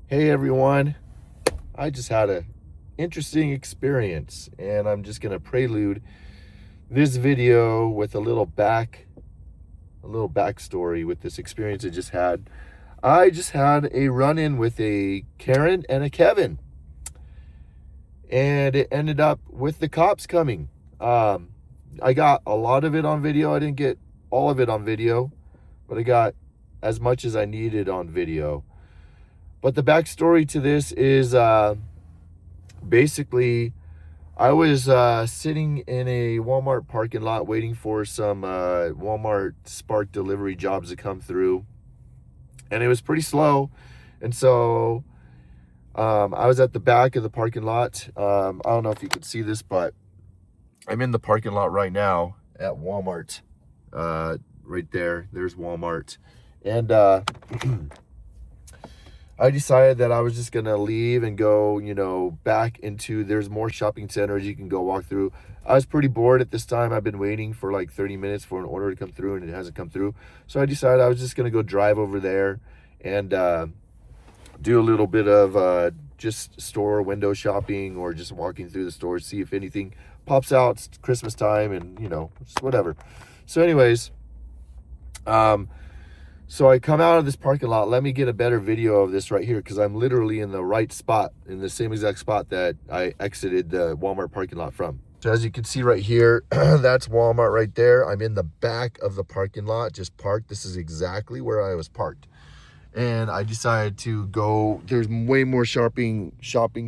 Hey everyone, I just had a interesting experience and I'm just gonna prelude this video with a little backstory with this experience I just had. I just had a run-in with a Karen and a Kevin, and it ended up with the cops coming. I got a lot of it on video. I didn't get all of it on video, but I got as much as I needed on video. But the backstory to this is basically I was sitting in a Walmart parking lot waiting for some Walmart Spark delivery jobs to come through, and it was pretty slow. And so I was at the back of the parking lot. I don't know if you could see this, but I'm in the parking lot right now at Walmart. Right there, there's Walmart. And I decided that I was just gonna leave and go, back into, there's more shopping centers you can go walk through. I was pretty bored at this time. I've been waiting for like 30 minutes for an order to come through and it hasn't come through. So I decided I was just gonna go drive over there and do a little bit of just store window shopping or just walking through the stores, see if anything pops out. It's Christmas time and, just whatever. So anyways, so I come out of this parking lot. Let me get a better video of this right here because I'm literally in the right spot, in the same exact spot that I exited the Walmart parking lot from. So as you can see right here, that's Walmart right there. I'm in the back of the parking lot, just parked. This is exactly where I was parked. And I decided to go, there's way more shopping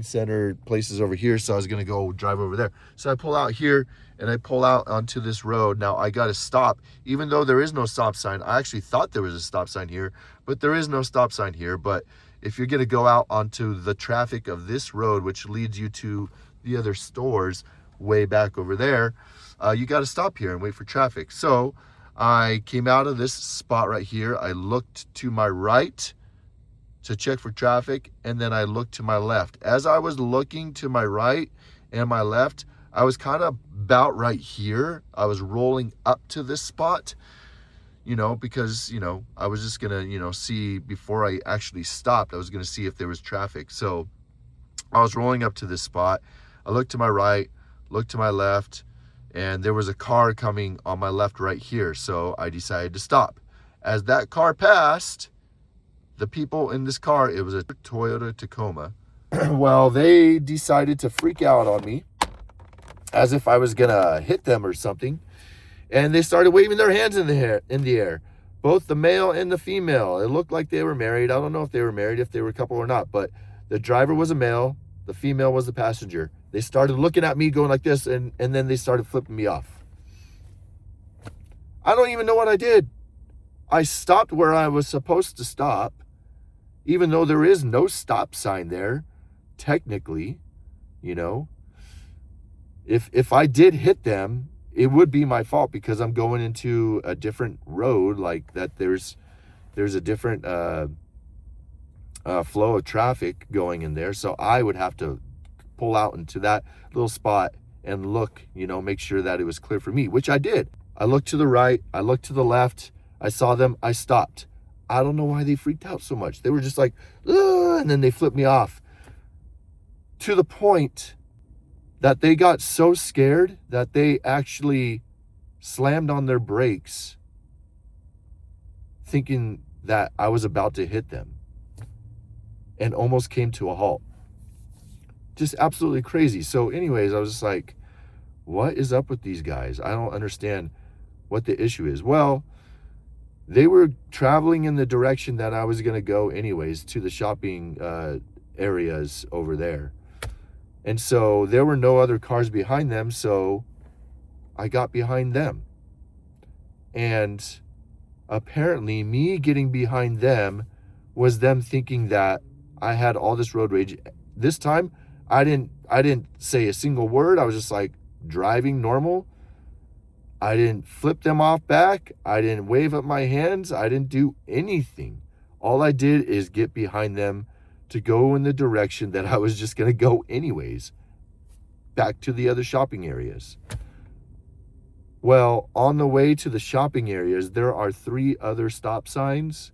center places over here, so I was gonna go drive over there. So I pull out here and I pull out onto this road. Now I gotta stop, even though there is no stop sign. I actually thought there was a stop sign here, but there is no stop sign here. But if you're gonna go out onto the traffic of this road, which leads you to the other stores way back over there, you gotta stop here and wait for traffic. So I came out of this spot right here. I looked to my right to check for traffic, and then I looked to my left. As I was looking to my right and my left, I was kind of about right here. I was rolling up to this spot, because, I was just going to, see before I actually stopped. I was going to see if there was traffic. So I was rolling up to this spot. I looked to my right, looked to my left, and there was a car coming on my left right here. So I decided to stop. As that car passed, the people in this car, it was a Toyota Tacoma. Well, they decided to freak out on me as if I was gonna hit them or something. And they started waving their hands in the air. Both the male and the female. It looked like they were married. I don't know if they were married, if they were a couple or not, but the driver was a male, the female was the passenger. They started looking at me going like this, and then they started flipping me off. I don't even know what I did. I stopped where I was supposed to stop, even though there is no stop sign there, technically. If I did hit them, it would be my fault because I'm going into a different road, like that there's a different flow of traffic going in there. So I would have to pull out into that little spot and look, make sure that it was clear for me, which I did. I looked to the right, I looked to the left, I saw them, I stopped. I don't know why they freaked out so much. They were just like, ugh, and then they flipped me off to the point that they got so scared that they actually slammed on their brakes thinking that I was about to hit them and almost came to a halt. Just absolutely crazy. So anyways, I was just like, what is up with these guys? I don't understand what the issue is. Well, they were traveling in the direction that I was going to go anyways, to the shopping areas over there. And so there were no other cars behind them, so I got behind them. And apparently me getting behind them was them thinking that I had all this road rage. This time, I didn't say a single word. I was just like driving normal. I didn't flip them off back. I didn't wave up my hands. I didn't do anything. All I did is get behind them to go in the direction that I was just going to go anyways, back to the other shopping areas. Well, on the way to the shopping areas, there are 3 other stop signs.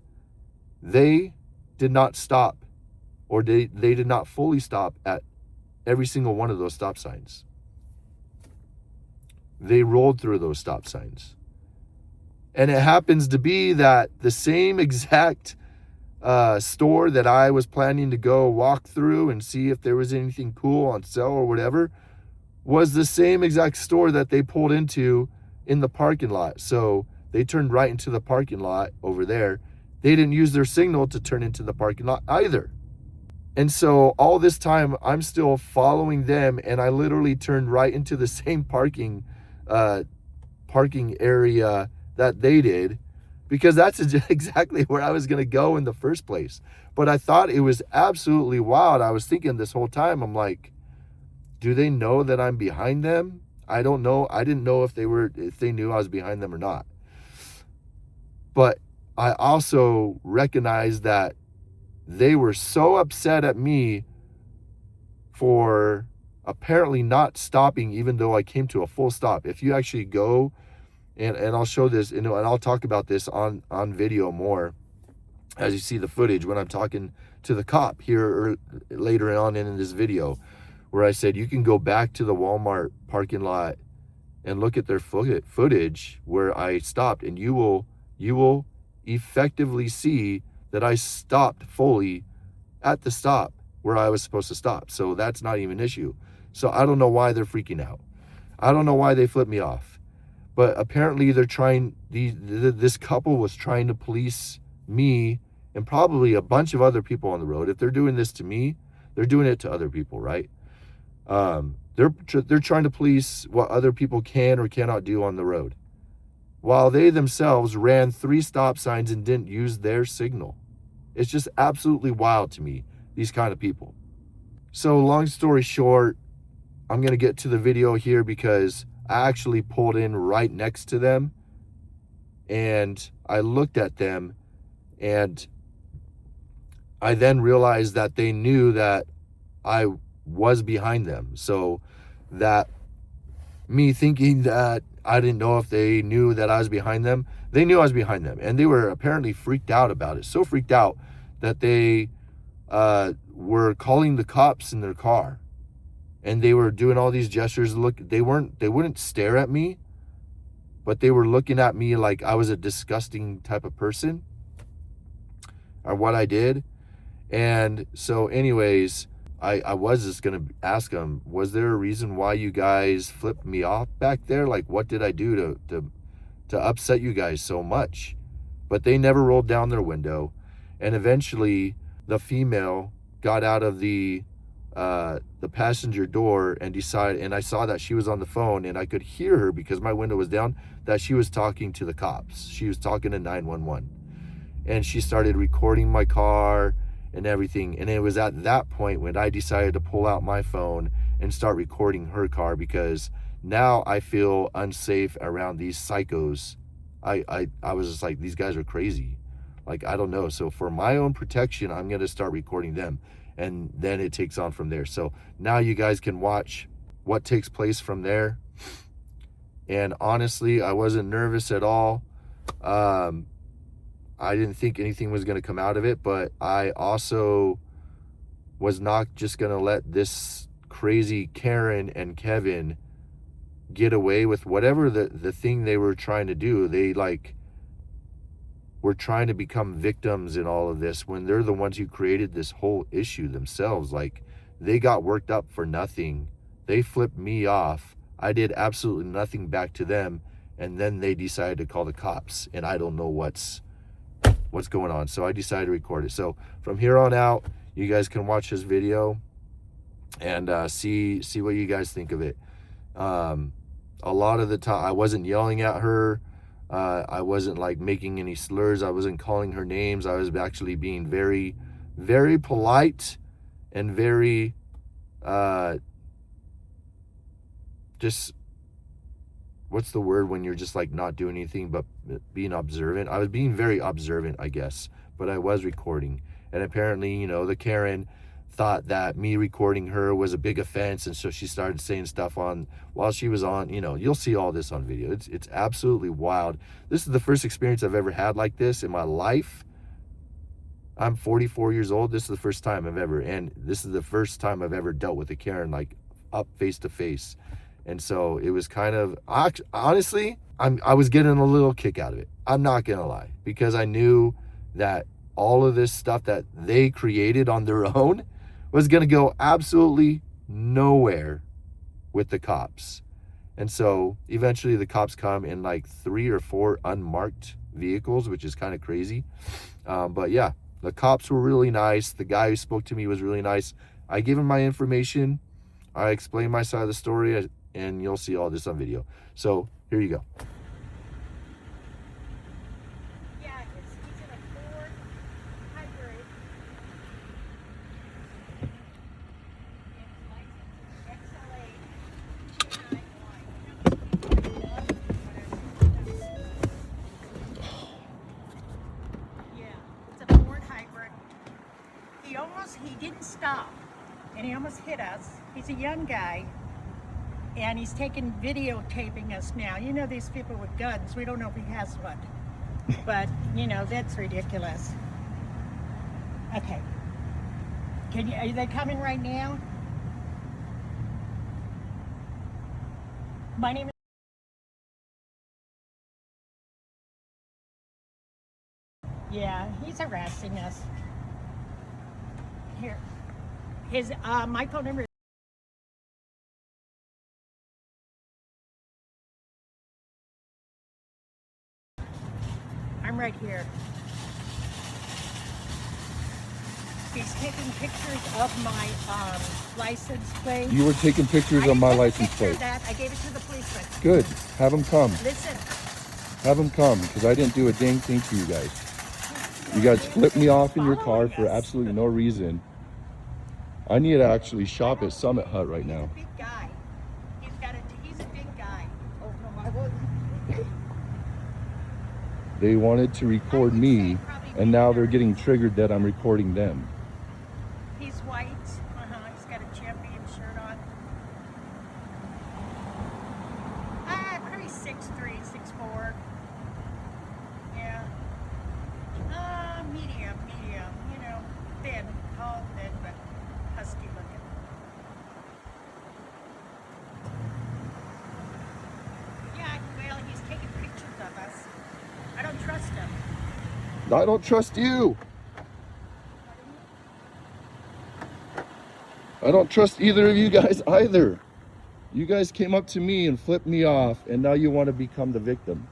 They did not stop or they did not fully stop at every single one of those stop signs. They rolled through those stop signs. And it happens to be that the same exact store that I was planning to go walk through and see if there was anything cool on sale or whatever was the same exact store that they pulled into in the parking lot. So they turned right into the parking lot over there. They didn't use their signal to turn into the parking lot either. And so all this time I'm still following them, and I literally turned right into the same parking area that they did, because that's exactly where I was going to go in the first place. But I thought it was absolutely wild. I was thinking this whole time, I'm like, do they know that I'm behind them? I don't know. I didn't know if they knew I was behind them or not. But I also recognized that they were so upset at me for apparently not stopping, even though I came to a full stop. If you actually go, and I'll show this, and I'll talk about this on video more as you see the footage when I'm talking to the cop here or later on in this video, where I said you can go back to the Walmart parking lot and look at their footage where I stopped, and you will effectively see that I stopped fully at the stop where I was supposed to stop. So that's not even an issue. So I don't know why they're freaking out. I don't know why they flipped me off. But apparently they're trying, this couple was trying to police me and probably a bunch of other people on the road. If they're doing this to me, they're doing it to other people, right? They're trying to police what other people can or cannot do on the road, while they themselves ran 3 stop signs and didn't use their signal. It's just absolutely wild to me, these kind of people. So long story short, I'm going to get to the video here because I actually pulled in right next to them, and I looked at them, and I then realized that they knew that I was behind them. So that me thinking that I didn't know if they knew that I was behind them, they knew I was behind them, and they were apparently freaked out about it. So freaked out that they were calling the cops in their car, and they were doing all these gestures. Look, they wouldn't stare at me, but they were looking at me like I was a disgusting type of person or what I did. And so anyways, I was just going to ask them, was there a reason why you guys flipped me off back there? Like, what did I do to upset you guys so much? But they never rolled down their window. And eventually the female got out of the passenger door and decided, and I saw that she was on the phone, and I could hear her because my window was down, that she was talking to the cops. She was talking to 911, and she started recording my car and everything. And it was at that point when I decided to pull out my phone and start recording her car, because now I feel unsafe around these psychos. I was just like, these guys are crazy. Like, I don't know. So for my own protection, I'm going to start recording them, and then it takes on from there. So now you guys can watch what takes place from there. And honestly, I wasn't nervous at all. I didn't think anything was going to come out of it, but I also was not just going to let this crazy Karen and Kevin get away with whatever the thing they were trying to do. They were trying to become victims in all of this when they're the ones who created this whole issue themselves. Like, they got worked up for nothing. They flipped me off. I did absolutely nothing back to them, and then they decided to call the cops, and I don't know what's going on. So I decided to record it. So from here on out, you guys can watch this video and see what you guys think of it. A lot of the time I wasn't yelling at her. I wasn't like making any slurs. I wasn't calling her names. I was actually being very, very polite and very just, what's the word when you're just like not doing anything but being observant? I was being very observant, I guess, but I was recording. And apparently, you know, the Karen thought that me recording her was a big offense, and so she started saying stuff while she was on, you know, you'll see all this on video. It's absolutely wild. This is the first experience I've ever had like this in my life, I'm 44 years old. This is the first time and this is the first time I've ever dealt with a Karen like up face to face. And so it was kind of, honestly, I was getting a little kick out of it. I'm not gonna lie, because I knew that all of this stuff that they created on their own was gonna go absolutely nowhere with the cops. And so eventually the cops come in like 3 or 4 unmarked vehicles, which is kind of crazy. But yeah, the cops were really nice. The guy who spoke to me was really nice. I gave him my information. I explained my side of the story, and you'll see all this on video. So here you go. Yeah, he's in a Ford hybrid. And his license is XLA 291. Yeah, it's a Ford hybrid. He didn't stop, and he almost hit us. He's a young guy, and he's videotaping us now. You know, these people with guns, we don't know if he has one. But, you know, that's ridiculous. Okay. Are they coming right now? My name is... Yeah, he's harassing us. Here. My phone number is... I'm right here. He's taking pictures of my license plate. You were taking pictures of my license plate. I gave it to the policeman. Good. Have them come. Listen. Have them come, because I didn't do a dang thing to you guys. You guys flipped me off in your car for absolutely no reason. I need to actually shop at Summit Hut right now. He's a big guy. He's a big guy. Oh, no, I wouldn't. They wanted to record me, and now they're getting triggered that I'm recording them. He's white. He's got a champion shirt on. Probably 6'3", 6'4". Yeah. Medium. You know, thin, tall, thin, but husky looking. Yeah, well, he's taking pictures of us. I don't trust him. I don't trust you. I don't trust either of you guys either. You guys came up to me and flipped me off, and now you want to become the victim.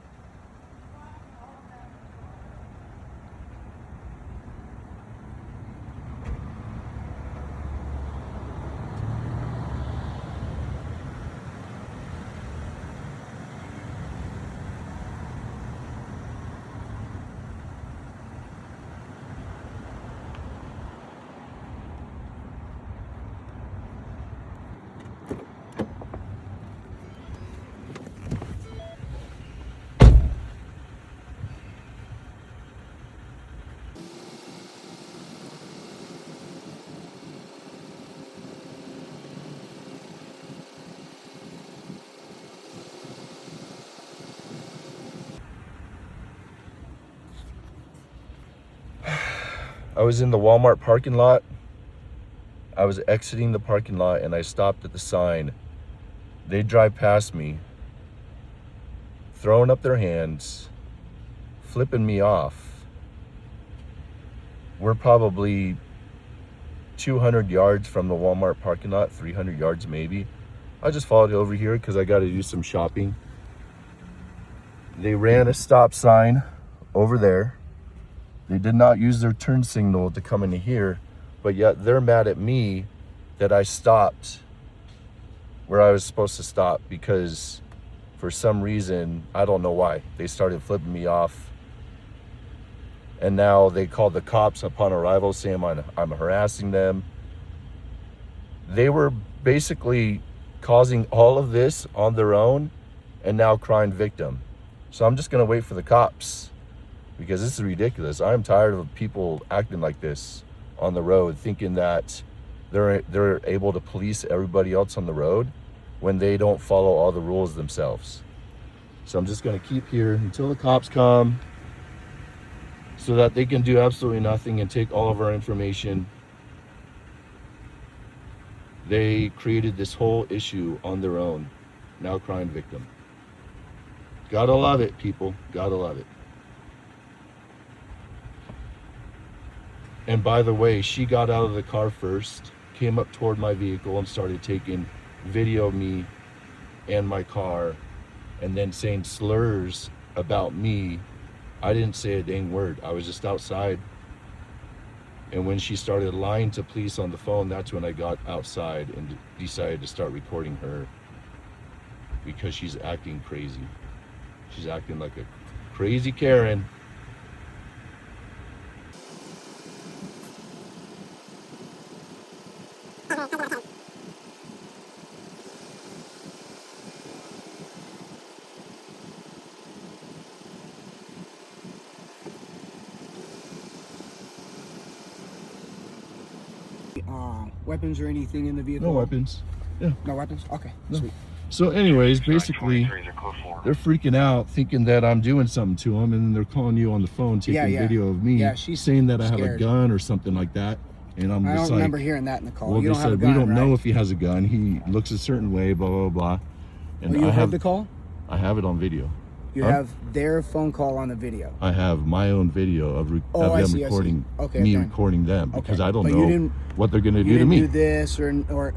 I was in the Walmart parking lot. I was exiting the parking lot and I stopped at the sign. They drive past me, throwing up their hands, flipping me off. We're probably 200 yards from the Walmart parking lot, 300 yards maybe. I just followed over here because I got to do some shopping. They ran a stop sign over there. They did not use their turn signal to come into here, but yet they're mad at me that I stopped where I was supposed to stop because for some reason, I don't know why, they started flipping me off. And now they called the cops upon arrival saying I'm harassing them. They were basically causing all of this on their own and now crying victim. So I'm just gonna wait for the cops because this is ridiculous. I'm tired of people acting like this on the road, thinking that they're able to police everybody else on the road when they don't follow all the rules themselves. So I'm just gonna keep here until the cops come. so that they can do absolutely nothing and take all of our information. They created this whole issue on their own. Now crime victim. Gotta love it, people. Gotta love it. And by the way, she got out of the car first, came up toward my vehicle and started taking video of me and my car, and then saying slurs about me. I didn't say a dang word. I was just outside. And when she started lying to police on the phone, that's when I got outside and decided to start recording her, because she's acting crazy. She's acting like a crazy Karen. Weapons or anything in the vehicle? No weapons. Yeah. No weapons? Okay, No. sweet. So anyways, basically, they're freaking out, thinking that I'm doing something to them, and then they're calling you on the phone, taking Yeah, yeah. video of me, Yeah, she's saying that I have a scared. gun or something like that. And I'm I just don't like, remember hearing that in the call. well, You they don't have a said, gun, we don't know right? if he has a gun. He looks a certain way, blah, blah, blah. And Oh, you I heard have the call? I have it on video. You Huh? have their phone call on the video. I have my own video of, Oh, I them see, I see. recording Okay, me fine. recording them, because Okay. I don't But you know didn't- what they're going to You do to didn't me. do this or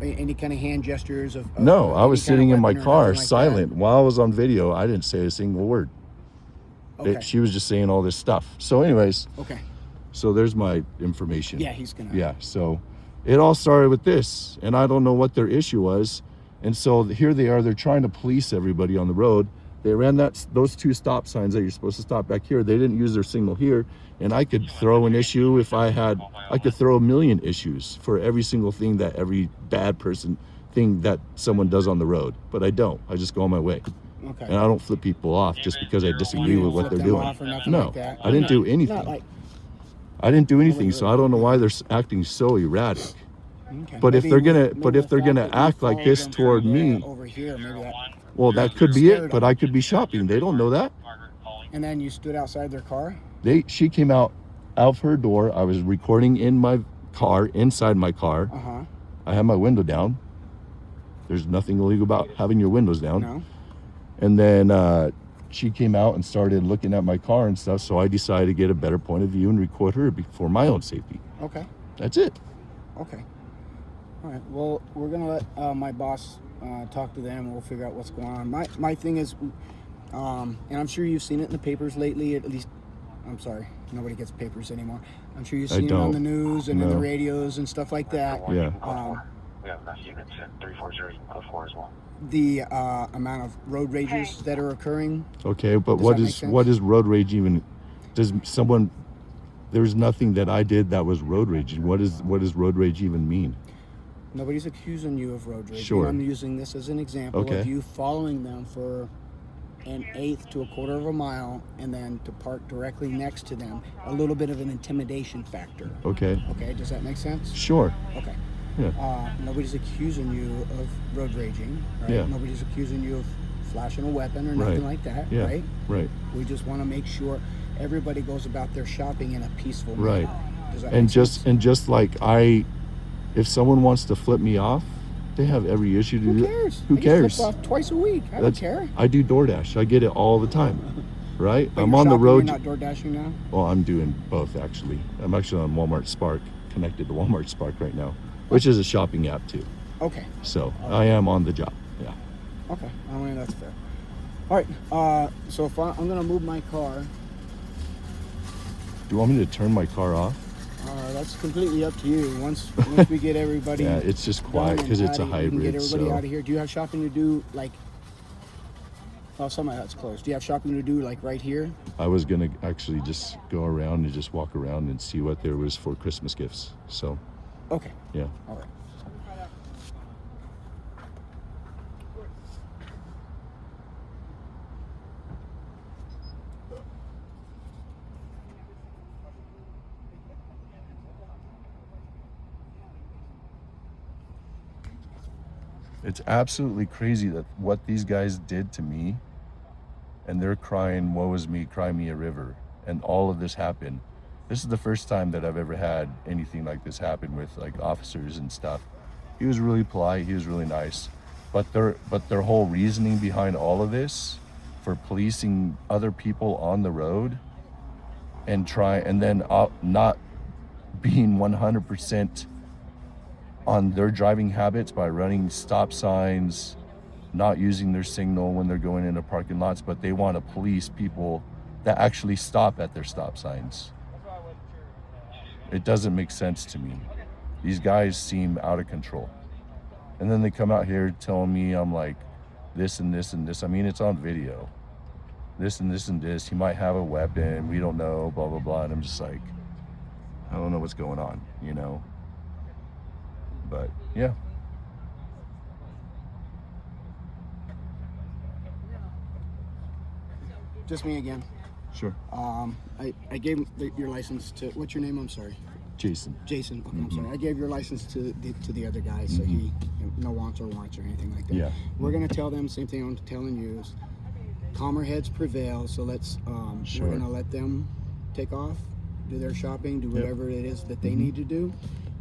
any kind of hand gestures of No, I was any kind sitting of in my weapon or car nothing like silent while I was on video. I didn't say a single word. that? Okay. She was just saying all this stuff. So anyways, Okay. so there's my information. Yeah, he's gonna. Yeah, so it all started with this, and I don't know what their issue was. And so here they are, they're trying to police everybody on the road. They ran those two stop signs that you're supposed to stop back here. They didn't use their signal here, and I could throw an issue if I could throw a million issues for every single thing that every bad person thing that someone does on the road. But I don't. I just go on my way. Okay. And I don't flip people off just because I disagree You with what flip they're them doing. off or nothing No, like that? I didn't do anything. Not like. I didn't do anything, so I don't know why they're acting so erratic. Okay. But if Maybe they're gonna- maybe but if the they're fact gonna that you act like followed this them toward from me- over here, maybe that. Well, that could be it, but I could be shopping. They don't know that. And then you stood outside their car. She came out of her door. I was recording in my car, inside my car. Uh huh. I had my window down. There's nothing illegal about having your windows down. No. And then she came out and started looking at my car and stuff. So I decided to get a better point of view and record her for my own safety. Okay. That's it. Okay. All right. Well, we're gonna let my boss talk to them, and we'll figure out what's going on. My thing is, and I'm sure you've seen it in the papers lately. At least, I'm sorry, nobody gets papers anymore. I'm sure you've I seen it on don't. the news and in the No. radios and stuff like that. Yeah. We have enough units at 340 code 4 as well. The amount of road rages that are occurring. Okay, but Does what that make is sense? what is road rage even? Does someone? There's nothing that I did that was road rage. What does road rage even mean? Nobody's accusing you of road rage. Sure. I'm using this as an example Okay. of you following them for an eighth to a quarter of a mile and then to park directly next to them. A little bit of an intimidation factor. Okay, Okay, does that make sense? sure. Okay. Yeah. Nobody's accusing you of road raging, right? Yeah. Nobody's accusing you of flashing a weapon or nothing Right. like that, Yeah. right? Right. We just want to make sure everybody goes about their shopping in a peaceful manner. Right. Does that And make just sense? and just like if someone wants to flip me off, they have every issue to Who do. cares? Who I get cares? flipped off twice a week. I don't That's- care. I do DoorDash. I get it all the time. Right? But I'm you're on the shopping, road. You're not door dashing now. Well, I'm doing both actually. I'm actually on Walmart Spark, connected to Walmart Spark right now, which is a shopping app too. Okay. So I am on the job. Yeah. Okay. I mean that's fair. All right. So if I'm gonna move my car. Do you want me to turn my car off? That's completely up to you. Once we get everybody. Yeah, it's just done quiet and because it's a out of- we can hybrid. get everybody So out of here. Do you have shopping to do like? Oh, some of that's closed. Do you have shopping to do like right here? I was gonna actually just go around and just walk around and see what there was for Christmas gifts. So Okay. yeah. All right. It's absolutely crazy that what these guys did to me, and they're crying, woe is me, cry me a river, and all of this happened. This is the first time that I've ever had anything like this happen with like officers and stuff. He was really polite, he was really nice, but their whole reasoning behind all of this for policing other people on the road and then not being 100% on their driving habits by running stop signs, not using their signal when they're going into parking lots, but they want to police people that actually stop at their stop signs. It doesn't make sense to me. These guys seem out of control. And then they come out here telling me I'm like this and this and this. I mean, it's on video. This and this and this. He might have a weapon. We don't know, blah, blah, blah. And I'm just like, I don't know what's going on, you know? But yeah. Just me again. Sure. I gave your license to, what's your name? I'm sorry. Jason. Jason. Okay, I'm sorry. I gave your license to the other guy, so he no wants or warrants or anything like that. Yeah. We're gonna tell them same thing I'm telling you. Is calmer heads prevail. So let's Sure. we're gonna let them take off, do their shopping, do whatever it is that they need to do.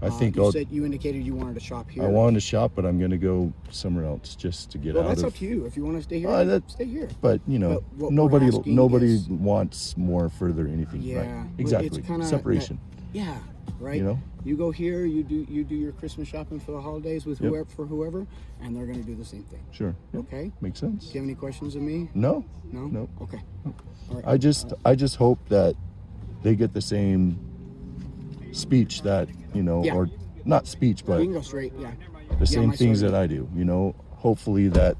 I think you indicated you wanted to shop here. I wanted to shop, but I'm gonna go somewhere else just to get Well, out that's of. up to you. If you want to stay here, stay here. But you know, But what we're nobody asking is- wants more further anything. Yeah, Right? but Exactly. it's kinda Separation. Yeah, right. You know? You go here, you do your Christmas shopping for the holidays with Yep. whoever, and they're gonna do the same thing. Sure. Yep. Okay. Makes sense. Do you have any questions of me? No. No. No. Okay. All right. I just hope that they get the same speech that, you know, Yeah. or not speech, but We can go straight. Yeah. the same my things son- that I do, you know. Hopefully that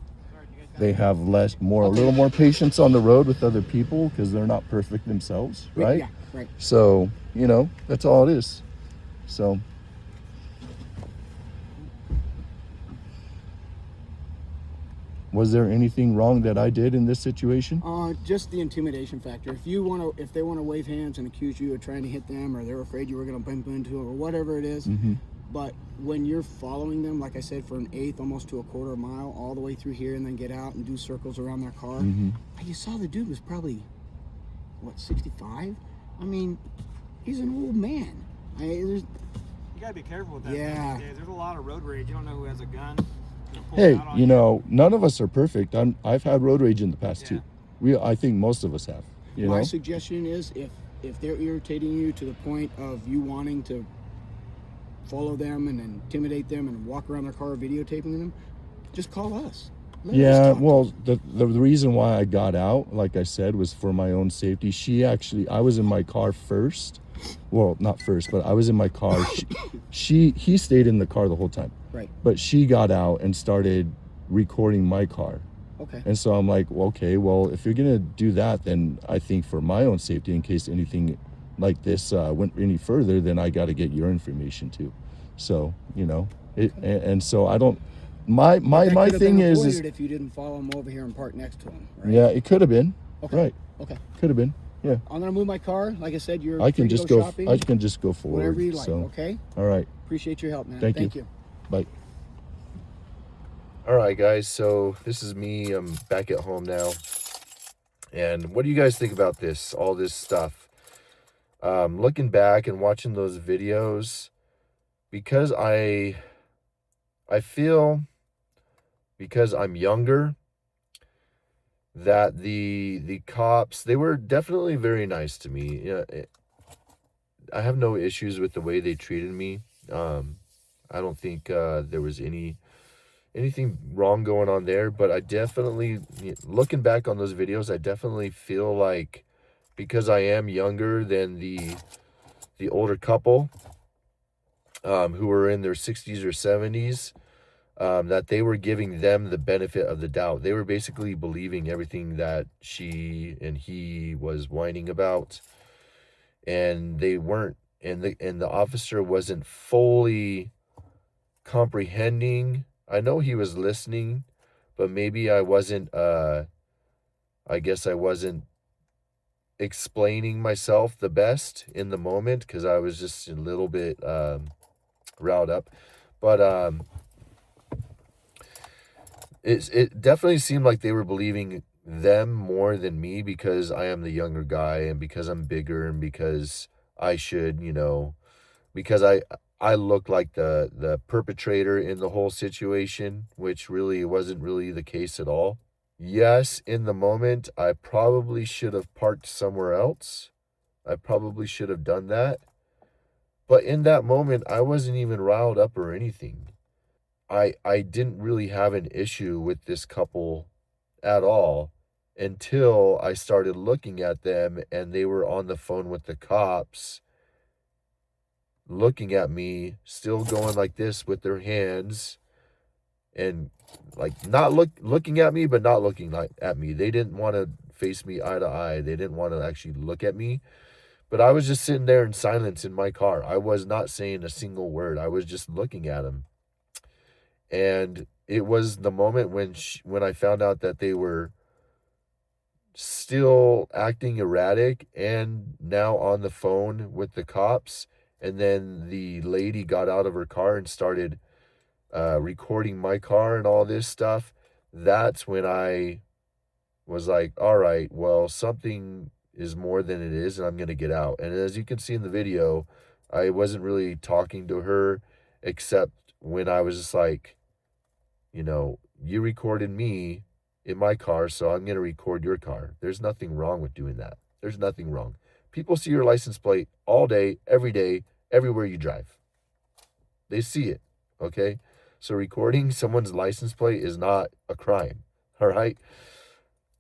they have a little more patience on the road with other people because they're not perfect themselves, right? Yeah. Right. So, you know, that's all it is. So was there anything wrong that I did in this situation? Just the intimidation factor. If they want to wave hands and accuse you of trying to hit them, or they're afraid you were going to bump into them, or whatever it is. But when you're following them, like I said, for an eighth, almost to a quarter mile, all the way through here, and then get out and do circles around their car, you saw the dude was probably, what, 65? I mean, he's an old man. You gotta be careful with that. Yeah. These days. There's a lot of road rage. You don't know who has a gun. Pull Hey, it out on you know, none of us are perfect. I've had road rage in the past Yeah. too. I think most of us have. You My know, suggestion is if they're irritating you to the point of you wanting to follow them and intimidate them and walk around their car videotaping them, just call us. Let us yeah. talk to Well, them. the reason why I got out, like I said, was for my own safety. I was in my car first. Well, not first, but I was in my car. He stayed in the car the whole time. Right. But she got out and started recording my car. Okay. And so I'm like, well, okay, well, if you're gonna do that, then I think for my own safety, in case anything like this went any further, then I got to get your information too. So, you know, and so I don't. My That could've thing been is avoided if you didn't follow him over here and park next to him. Right? yeah, it could have been. Okay. Right. Okay. Could have been. Yeah. I'm gonna move my car. Like I said, you're I can free to just go. shopping. I can just go forward. Whatever you like. So, Okay. all right. Appreciate your help, man. Thank you. you. Bye. All right, guys. So this is me. I'm back at home now. And what do you guys think about this? All this stuff. Looking back and watching those videos, because I feel, because I'm younger, that the cops, they were definitely very nice to me. Yeah, I have no issues with the way they treated me. I don't think there was anything wrong going on there, but I definitely, looking back on those videos, I definitely feel like, because I am younger than the older couple, who were in their 60s or 70s, that they were giving them the benefit of the doubt. They were basically believing everything that she and he was whining about, and they weren't, and the officer wasn't fully comprehending. I know he was listening, but maybe I wasn't, I guess I wasn't explaining myself the best in the moment, because I was just a little bit riled up. But it definitely seemed like they were believing them more than me, because I am the younger guy, and because I'm bigger, and because I should, you know, because I looked like the perpetrator in the whole situation, which really wasn't really the case at all. Yes, in the moment, I probably should have parked somewhere else. I probably should have done that. But in that moment, I wasn't even riled up or anything. I didn't really have an issue with this couple at all until I started looking at them and they were on the phone with the cops, looking at me, still going like this with their hands, and like not looking at me, but not looking like at me. They didn't want to face me eye to eye. They didn't want to actually look at me. But I was just sitting there in silence in my car. I was not saying a single word. I was just looking at them. And it was the moment when I found out that they were still acting erratic and now on the phone with the cops. And then the lady got out of her car and started recording my car and all this stuff. That's when I was like, all right, well, something is more than it is, and I'm going to get out. And as you can see in the video, I wasn't really talking to her, except when I was just like, you know, you recorded me in my car, so I'm going to record your car. There's nothing wrong with doing that. There's nothing wrong. People see your license plate all day, everywhere you drive. They see it, okay? So recording someone's license plate is not a crime, all right?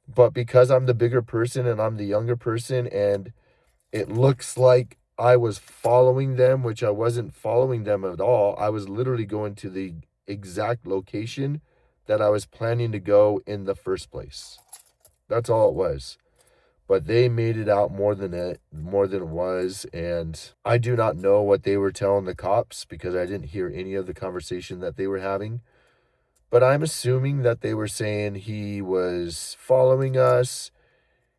But because I'm the bigger person and I'm the younger person, and it looks like I was following them, which I wasn't following them at all. I was literally going to the exact location that I was planning to go in the first place. That's all it was. But they made it out more than it was, and I do not know what they were telling the cops because I didn't hear any of the conversation that they were having. But I'm assuming that they were saying he was following us,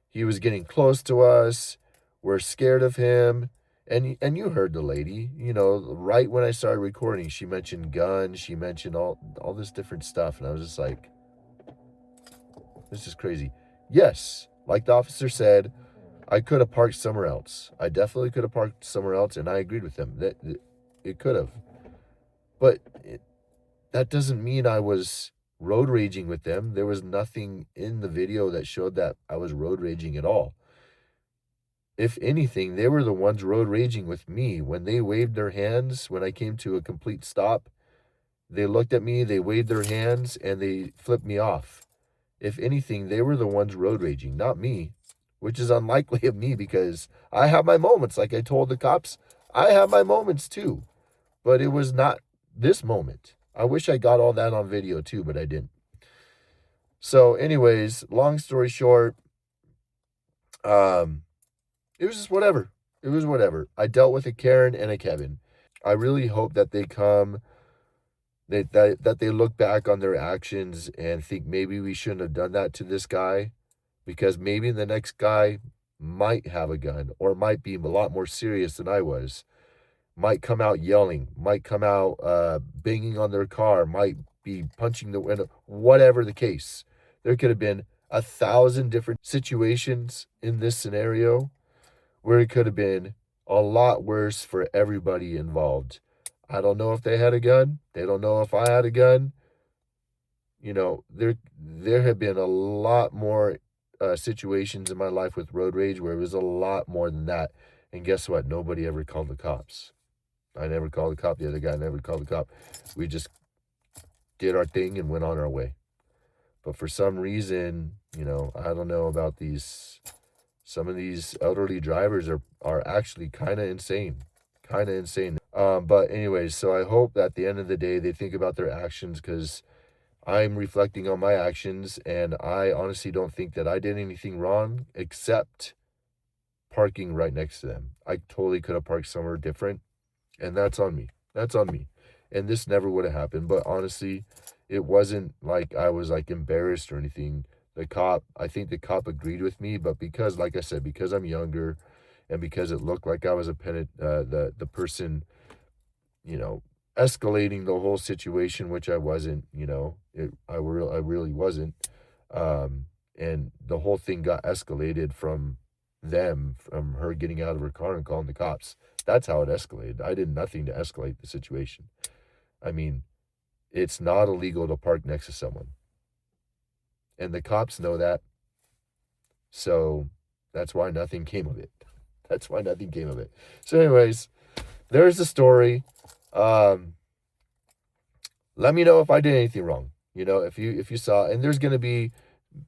he was getting close to us, we're scared of him. And you heard the lady, you know, right when I started recording, she mentioned guns, she mentioned all this different stuff, and I was just like, this is crazy. Yes, like the officer said, I could have parked somewhere else. I definitely could have parked somewhere else, and I agreed with him that it could have. But that doesn't mean I was road raging with them. There was nothing in the video that showed that I was road raging at all. If anything, they were the ones road raging with me. When they waved their hands, when I came to a complete stop, they looked at me, they waved their hands, and they flipped me off. If anything, they were the ones road raging, not me, which is unlikely of me because I have my moments. Like I told the cops, I have my moments too. But it was not this moment. I wish I got all that on video too, but I didn't. So anyways, long story short, it was just whatever. It was whatever. I dealt with a Karen and a Kevin. I really hope that they come, that they look back on their actions and think maybe we shouldn't have done that to this guy, because maybe the next guy might have a gun or might be a lot more serious than I was. Might come out yelling, might come out banging on their car, might be punching the window, whatever the case. There could have been 1,000 different situations in this scenario where it could have been a lot worse for everybody involved. I don't know if they had a gun. They don't know if I had a gun. You know, there have been a lot more situations in my life with road rage where it was a lot more than that. And guess what? Nobody ever called the cops. I never called the cop. The other guy never called the cop. We just did our thing and went on our way. But for some reason, you know, I don't know about these. Some of these elderly drivers are actually kind of insane. But anyways, so I hope that at the end of the day, they think about their actions, because I'm reflecting on my actions, and I honestly don't think that I did anything wrong except parking right next to them. I totally could have parked somewhere different, and that's on me. That's on me. And this never would have happened. But honestly, it wasn't like I was like embarrassed or anything. I think the cop agreed with me, but because, like I said, because I'm younger, and because it looked like I was the person, you know, escalating the whole situation, which I wasn't, you know, I really wasn't, and the whole thing got escalated from them from her getting out of her car and calling the cops. That's how it escalated. I did nothing to escalate the situation. I mean, it's not illegal to park next to someone. And the cops know that. So that's why nothing came of it. That's why nothing came of it. So anyways, there's the story. Let me know if I did anything wrong. You know, if you saw, and there's going to be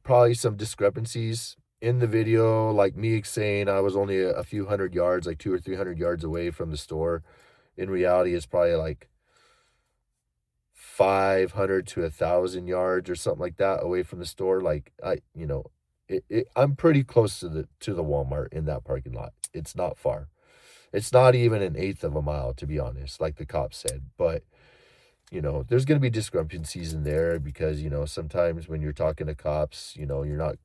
probably some discrepancies in the video, like me saying I was only a few hundred yards, like 200 or 300 yards away from the store. In reality, it's probably like 500 to 1,000 yards or something like that away from the store. Like I'm pretty close to the Walmart in that parking lot. It's not far. It's not even an eighth of a mile, to be honest, like the cops said. But there's going to be discrepancies in there because sometimes when you're talking to cops, you're not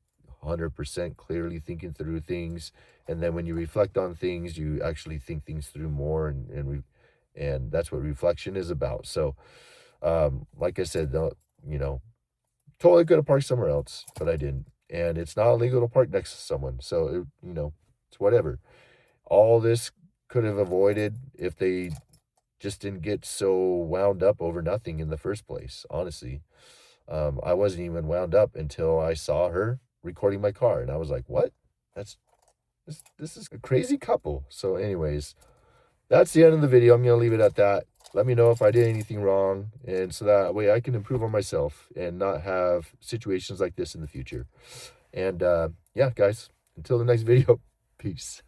100% clearly thinking through things, and then when you reflect on things, you actually think things through more, and that's what reflection is about. So like I said, totally could have parked somewhere else, but I didn't. And it's not illegal to park next to someone, so it's whatever. All this could have avoided if they just didn't get so wound up over nothing in the first place. Honestly, I wasn't even wound up until I saw her recording my car, and I was like, what? This is a crazy couple. So anyways, that's the end of the video. I'm gonna leave it at that. Let me know if I did anything wrong, and so that way I can improve on myself and not have situations like this in the future. And yeah, guys, until the next video, peace.